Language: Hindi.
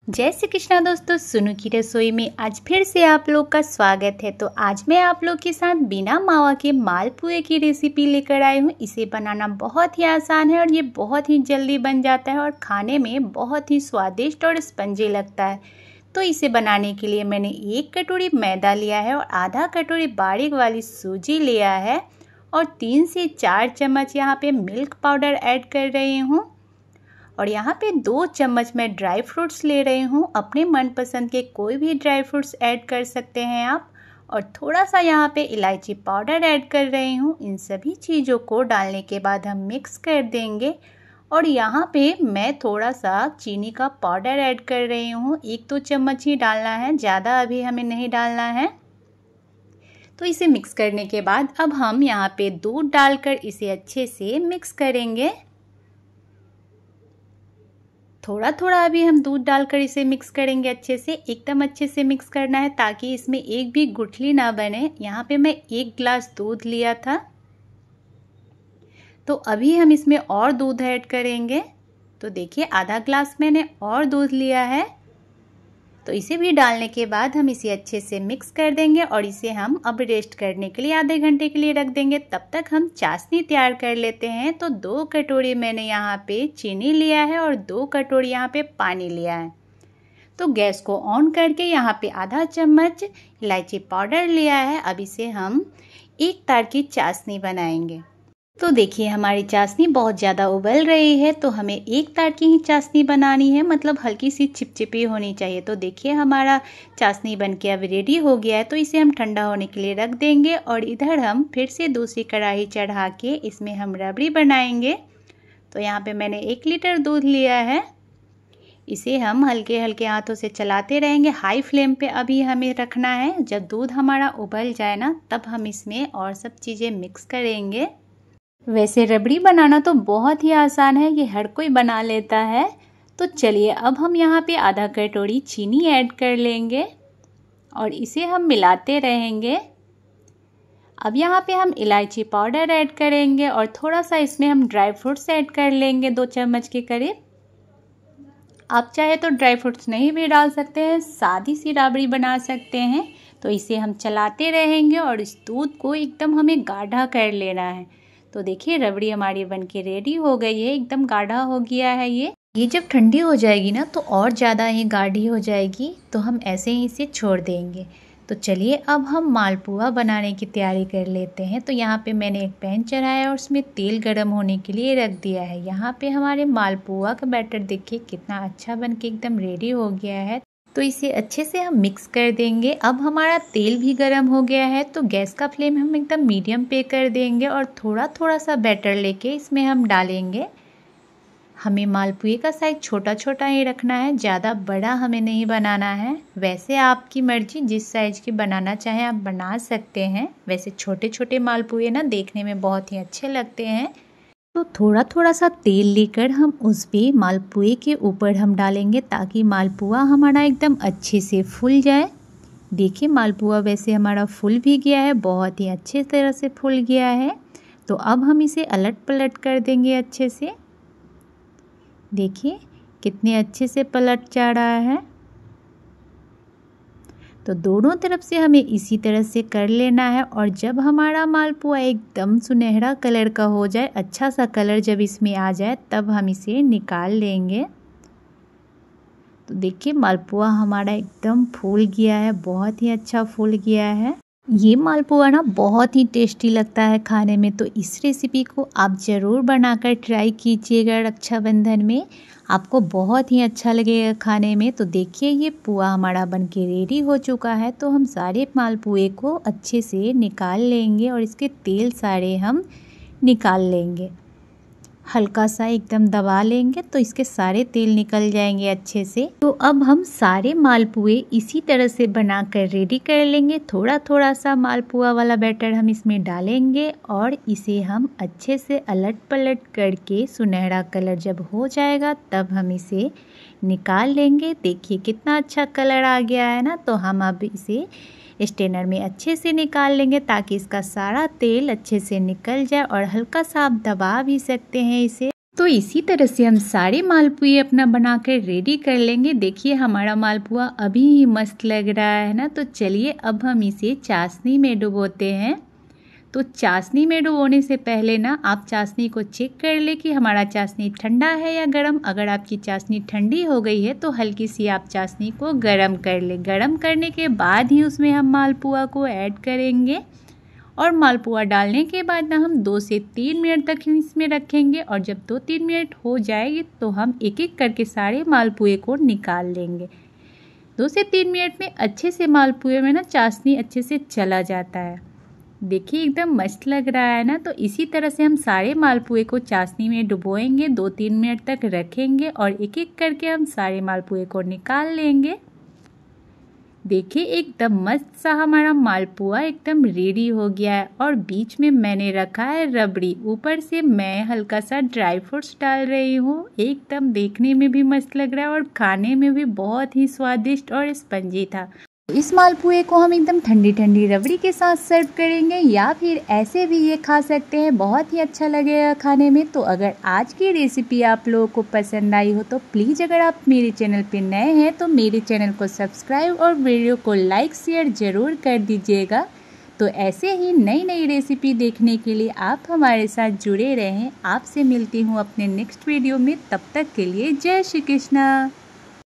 जय श्री कृष्णा दोस्तों, सुनु की रसोई में आज फिर से आप लोग का स्वागत है। तो आज मैं आप लोग के साथ बिना मावा के मालपुए की रेसिपी लेकर आई हूँ। इसे बनाना बहुत ही आसान है और ये बहुत ही जल्दी बन जाता है और खाने में बहुत ही स्वादिष्ट और स्पंजी लगता है। तो इसे बनाने के लिए मैंने 1 कटोरी मैदा लिया है और आधा कटोरी बारीक वाली सूजी लिया है और 3 से 4 चम्मच यहाँ पे मिल्क पाउडर ऐड कर रही हूँ। और यहाँ पे 2 चम्मच मैं ड्राई फ्रूट्स ले रही हूँ। अपने मनपसंद के कोई भी ड्राई फ्रूट्स ऐड कर सकते हैं आप। और थोड़ा सा यहाँ पे इलायची पाउडर ऐड कर रही हूँ। इन सभी चीज़ों को डालने के बाद हम मिक्स कर देंगे। और यहाँ पे मैं थोड़ा सा चीनी का पाउडर ऐड कर रही हूँ। 1-2 चम्मच ही डालना है, ज़्यादा अभी हमें नहीं डालना है। तो इसे मिक्स करने के बाद अब हम यहाँ पे दूध डालकर इसे अच्छे से मिक्स करेंगे। थोड़ा थोड़ा अभी हम दूध डालकर इसे मिक्स करेंगे अच्छे से, एकदम अच्छे से मिक्स करना है ताकि इसमें एक भी गुठली ना बने। यहाँ पे मैं 1 गिलास दूध लिया था, तो अभी हम इसमें और दूध ऐड करेंगे। तो देखिए आधा गिलास मैंने और दूध लिया है। तो इसे भी डालने के बाद हम इसे अच्छे से मिक्स कर देंगे और इसे हम अब रेस्ट करने के लिए आधे घंटे के लिए रख देंगे। तब तक हम चाशनी तैयार कर लेते हैं। तो 2 कटोरी मैंने यहाँ पे चीनी लिया है और 2 कटोरी यहाँ पे पानी लिया है। तो गैस को ऑन करके यहाँ पे आधा चम्मच इलायची पाउडर लिया है। अब इसे हम 1 तार की चाशनी बनाएंगे। तो देखिए हमारी चाशनी बहुत ज़्यादा उबल रही है, तो हमें 1 तार की ही चाशनी बनानी है, मतलब हल्की सी चिपचिपी होनी चाहिए। तो देखिए हमारा चाशनी बनके अब रेडी हो गया है। तो इसे हम ठंडा होने के लिए रख देंगे और इधर हम फिर से दूसरी कढ़ाई चढ़ा के इसमें हम रबड़ी बनाएंगे। तो यहाँ पे मैंने 1 लीटर दूध लिया है। इसे हम हल्के हल्के हाथों से चलाते रहेंगे। हाई फ्लेम पे अभी हमें रखना है। जब दूध हमारा उबल जाए ना, तब हम इसमें और सब चीज़ें मिक्स करेंगे। वैसे रबड़ी बनाना तो बहुत ही आसान है, ये हर कोई बना लेता है। तो चलिए अब हम यहाँ पे आधा कटोरी चीनी ऐड कर लेंगे और इसे हम मिलाते रहेंगे। अब यहाँ पे हम इलायची पाउडर ऐड करेंगे और थोड़ा सा इसमें हम ड्राई फ्रूट्स ऐड कर लेंगे, 2 चम्मच के करीब। आप चाहे तो ड्राई फ्रूट्स नहीं भी डाल सकते हैं, सादी सी रबड़ी बना सकते हैं। तो इसे हम चलाते रहेंगे और इस दूध को एकदम हमें गाढ़ा कर लेना है। तो देखिए रबड़ी हमारी बनके रेडी हो गई है, एकदम गाढ़ा हो गया है ये जब ठंडी हो जाएगी ना तो और ज़्यादा ही गाढ़ी हो जाएगी। तो हम ऐसे ही इसे छोड़ देंगे। तो चलिए अब हम मालपुआ बनाने की तैयारी कर लेते हैं। तो यहाँ पे मैंने एक पैन चढ़ाया और उसमें तेल गर्म होने के लिए रख दिया है। यहाँ पे हमारे मालपुआ का बैटर देखिए कितना अच्छा बनके एकदम रेडी हो गया है। तो इसे अच्छे से हम मिक्स कर देंगे। अब हमारा तेल भी गर्म हो गया है, तो गैस का फ्लेम हम एकदम मीडियम पे कर देंगे और थोड़ा थोड़ा सा बैटर लेके इसमें हम डालेंगे। हमें मालपुए का साइज छोटा छोटा ही रखना है, ज़्यादा बड़ा हमें नहीं बनाना है। वैसे आपकी मर्जी, जिस साइज़ की बनाना चाहें आप बना सकते हैं। वैसे छोटे छोटे मालपुए ना देखने में बहुत ही अच्छे लगते हैं। तो थोड़ा थोड़ा सा तेल लेकर हम उस पे मालपुए के ऊपर हम डालेंगे ताकि मालपुआ हमारा एकदम अच्छे से फूल जाए। देखिए मालपुआ वैसे हमारा फूल भी गया है, बहुत ही अच्छे तरह से फूल गया है। तो अब हम इसे अलट पलट कर देंगे अच्छे से। देखिए कितने अच्छे से पलट जा रहा है। तो दोनों तरफ से हमें इसी तरह से कर लेना है। और जब हमारा मालपुआ एकदम सुनहरा कलर का हो जाए, अच्छा सा कलर जब इसमें आ जाए, तब हम इसे निकाल लेंगे। तो देखिए मालपुआ हमारा एकदम फूल गया है, बहुत ही अच्छा फूल गया है। ये मालपुआ ना बहुत ही टेस्टी लगता है खाने में। तो इस रेसिपी को आप ज़रूर बनाकर ट्राई कीजिएगा रक्षाबंधन में, आपको बहुत ही अच्छा लगेगा खाने में। तो देखिए ये पुआ हमारा बनके रेडी हो चुका है। तो हम सारे मालपुए को अच्छे से निकाल लेंगे और इसके तेल सारे हम निकाल लेंगे। हल्का सा एकदम दबा लेंगे तो इसके सारे तेल निकल जाएंगे अच्छे से। तो अब हम सारे मालपुए इसी तरह से बनाकर रेडी कर लेंगे। थोड़ा थोड़ा सा मालपुआ वाला बैटर हम इसमें डालेंगे और इसे हम अच्छे से अलट पलट करके सुनहरा कलर जब हो जाएगा तब हम इसे निकाल लेंगे। देखिए कितना अच्छा कलर आ गया है ना। तो हम अब इसे स्ट्रेनर में अच्छे से निकाल लेंगे ताकि इसका सारा तेल अच्छे से निकल जाए। और हल्का सा आप दबा भी सकते हैं इसे। तो इसी तरह से हम सारे मालपुए अपना बनाकर रेडी कर लेंगे। देखिए हमारा मालपुआ अभी ही मस्त लग रहा है ना। तो चलिए अब हम इसे चाशनी में डुबोते हैं। तो चाशनी में डुबोने से पहले ना आप चाशनी को चेक कर ले कि हमारा चाशनी ठंडा है या गर्म। अगर आपकी चाशनी ठंडी हो गई है तो हल्की सी आप चाशनी को गर्म कर ले। गर्म करने के बाद ही उसमें हम मालपुआ को ऐड करेंगे और मालपुआ डालने के बाद ना हम 2 से 3 मिनट तक इसमें रखेंगे और जब 2-3 मिनट हो जाएगी तो हम एक एक करके सारे मालपुए को निकाल लेंगे। 2 से 3 मिनट में अच्छे से मालपुए में ना चाशनी अच्छे से चला जाता है। देखिए एकदम मस्त लग रहा है ना। तो इसी तरह से हम सारे मालपुए को चाशनी में डुबोएंगे, 2-3 मिनट तक रखेंगे और एक एक करके हम सारे मालपुए को निकाल लेंगे। देखिए एकदम मस्त सा हमारा मालपुआ एकदम रेडी हो गया है और बीच में मैंने रखा है रबड़ी, ऊपर से मैं हल्का सा ड्राई फ्रूट्स डाल रही हूँ। एकदम देखने में भी मस्त लग रहा है और खाने में भी बहुत ही स्वादिष्ट और स्पंजी था। इस मालपुए को हम एकदम ठंडी ठंडी रबड़ी के साथ सर्व करेंगे या फिर ऐसे भी ये खा सकते हैं, बहुत ही अच्छा लगेगा खाने में। तो अगर आज की रेसिपी आप लोगों को पसंद आई हो तो प्लीज़ अगर आप मेरे चैनल पे नए हैं तो मेरे चैनल को सब्सक्राइब और वीडियो को लाइक शेयर ज़रूर कर दीजिएगा। तो ऐसे ही नई नई रेसिपी देखने के लिए आप हमारे साथ जुड़े रहें। आपसे मिलती हूँ अपने नेक्स्ट वीडियो में, तब तक के लिए जय श्री कृष्णा।